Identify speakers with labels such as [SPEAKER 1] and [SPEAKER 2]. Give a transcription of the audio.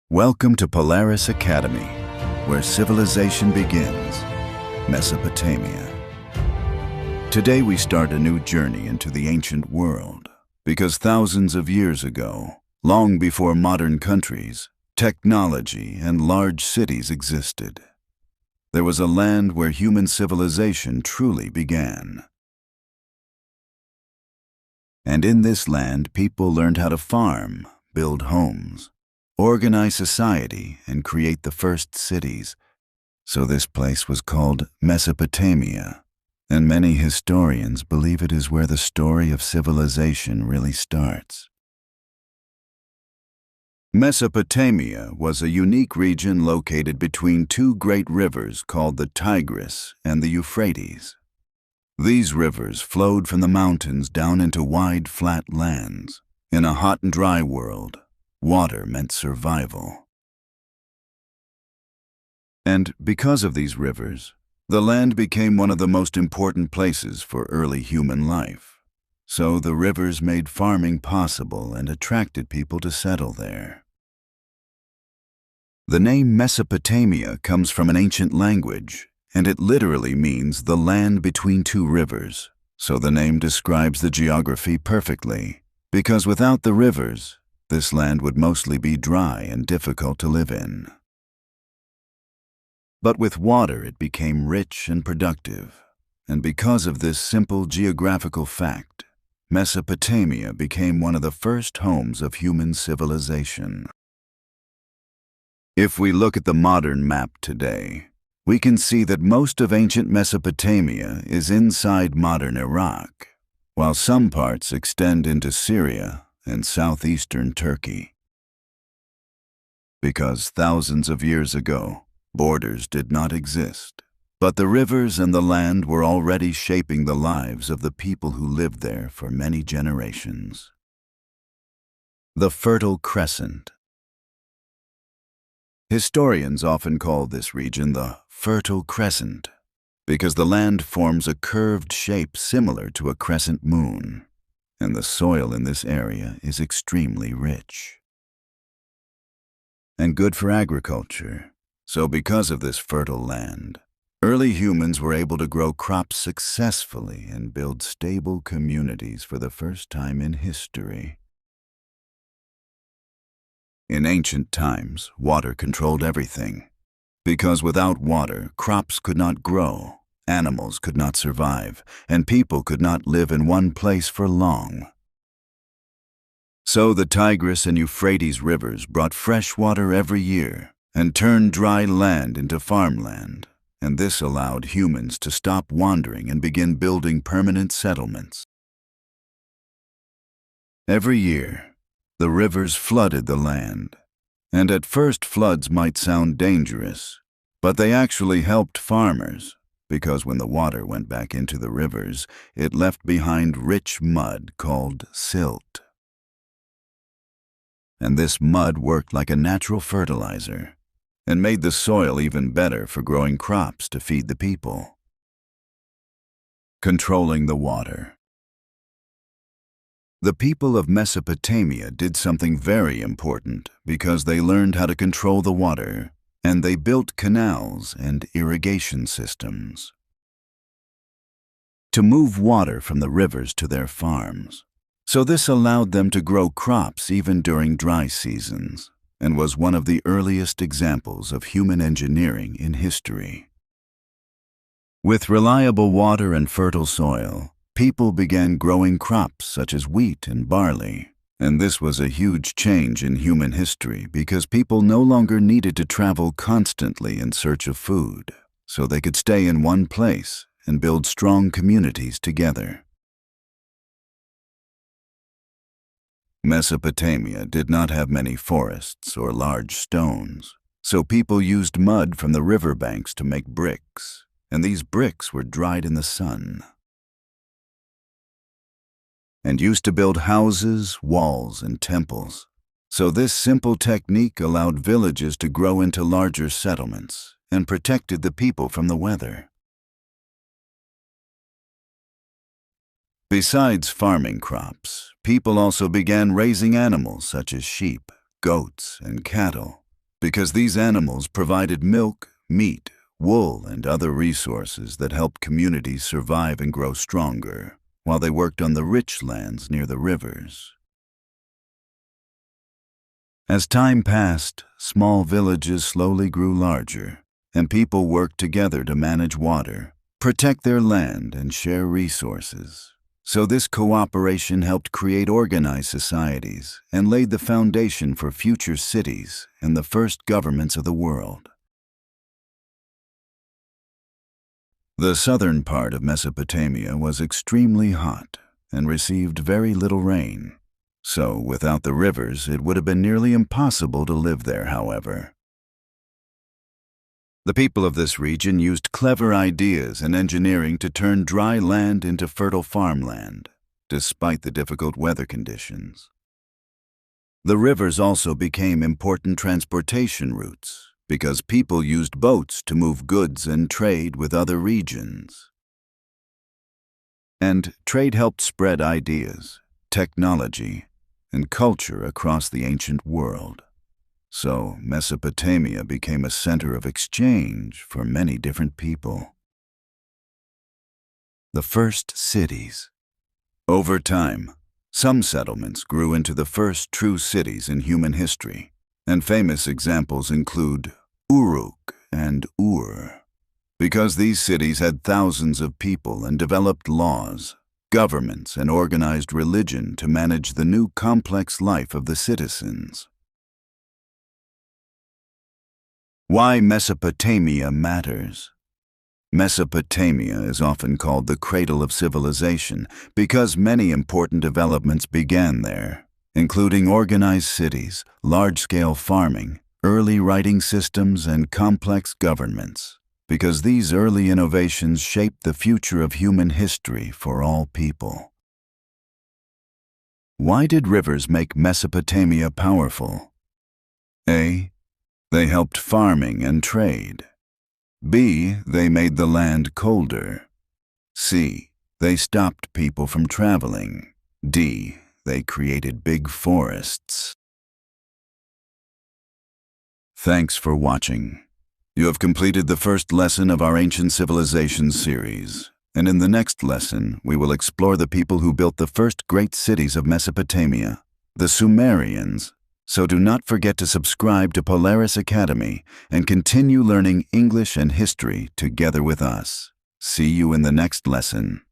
[SPEAKER 1] Welcome to Polaris Academy, where civilization begins, Mesopotamia. Today we start a new journey into the ancient world, because thousands of years ago, long before modern countries, technology and large cities existed, there was a land where human civilization truly began. And in this land, people learned how to farm, build homes, organize society, and create the first cities. So this place was called Mesopotamia, and many historians believe it is where the story of civilization really starts. Mesopotamia was a unique region located between two great rivers called the Tigris and the Euphrates. These rivers flowed from the mountains down into wide, flat lands. In a hot and dry world, water meant survival. And because of these rivers, the land became one of the most important places for early human life. So the rivers made farming possible and attracted people to settle there. The name Mesopotamia comes from an ancient language, and it literally means the land between two rivers. So the name describes the geography perfectly, because without the rivers, this land would mostly be dry and difficult to live in. But with water it became rich and productive, and because of this simple geographical fact, Mesopotamia became one of the first homes of human civilization. If we look at the modern map today, we can see that most of ancient Mesopotamia is inside modern Iraq, while some parts extend into Syria and southeastern Turkey. Because thousands of years ago, borders did not exist, but the rivers and the land were already shaping the lives of the people who lived there for many generations. The Fertile Crescent. Historians often call this region the Fertile Crescent because the land forms a curved shape similar to a crescent moon, and the soil in this area is extremely rich and good for agriculture. So because of this fertile land, early humans were able to grow crops successfully and build stable communities for the first time in history. In ancient times, water controlled everything, because without water, crops could not grow, animals could not survive, and people could not live in one place for long. So the Tigris and Euphrates rivers brought fresh water every year and turned dry land into farmland, and this allowed humans to stop wandering and begin building permanent settlements. Every year, the rivers flooded the land, and at first floods might sound dangerous, but they actually helped farmers, because when the water went back into the rivers, it left behind rich mud called silt. And this mud worked like a natural fertilizer, and made the soil even better for growing crops to feed the people. Controlling the water. The people of Mesopotamia did something very important because they learned how to control the water, and they built canals and irrigation systems to move water from the rivers to their farms. So this allowed them to grow crops even during dry seasons, and was one of the earliest examples of human engineering in history. With reliable water and fertile soil, people began growing crops such as wheat and barley, and this was a huge change in human history because people no longer needed to travel constantly in search of food, so they could stay in one place and build strong communities together. Mesopotamia did not have many forests or large stones, so people used mud from the riverbanks to make bricks, and these bricks were dried in the sun and used to build houses, walls, and temples. So this simple technique allowed villages to grow into larger settlements and protected the people from the weather. Besides farming crops, people also began raising animals such as sheep, goats, and cattle, because these animals provided milk, meat, wool, and other resources that helped communities survive and grow stronger, while they worked on the rich lands near the rivers. As time passed, small villages slowly grew larger, and people worked together to manage water, protect their land, and share resources. So this cooperation helped create organized societies and laid the foundation for future cities and the first governments of the world. The southern part of Mesopotamia was extremely hot and received very little rain. So, without the rivers, it would have been nearly impossible to live there, however. The people of this region used clever ideas and engineering to turn dry land into fertile farmland, despite the difficult weather conditions. The rivers also became important transportation routes because people used boats to move goods and trade with other regions. And trade helped spread ideas, technology, and culture across the ancient world. So Mesopotamia became a center of exchange for many different people. The first cities. Over time, some settlements grew into the first true cities in human history, and famous examples include Uruk and Ur, because these cities had thousands of people and developed laws, governments, and organized religion to manage the new complex life of the citizens. Why Mesopotamia matters. Mesopotamia is often called the cradle of civilization because many important developments began there, including organized cities, large-scale farming, early writing systems, and complex governments, because these early innovations shaped the future of human history for all people. Why did rivers make Mesopotamia powerful? A. They helped farming and trade. B. They made the land colder. C. They stopped people from traveling. D. They created big forests. Thanks for watching. You have completed the first lesson of our Ancient Civilizations series, and in the next lesson, we will explore the people who built the first great cities of Mesopotamia, the Sumerians. So do not forget to subscribe to Polaris Academy and continue learning English and history together with us. See you in the next lesson.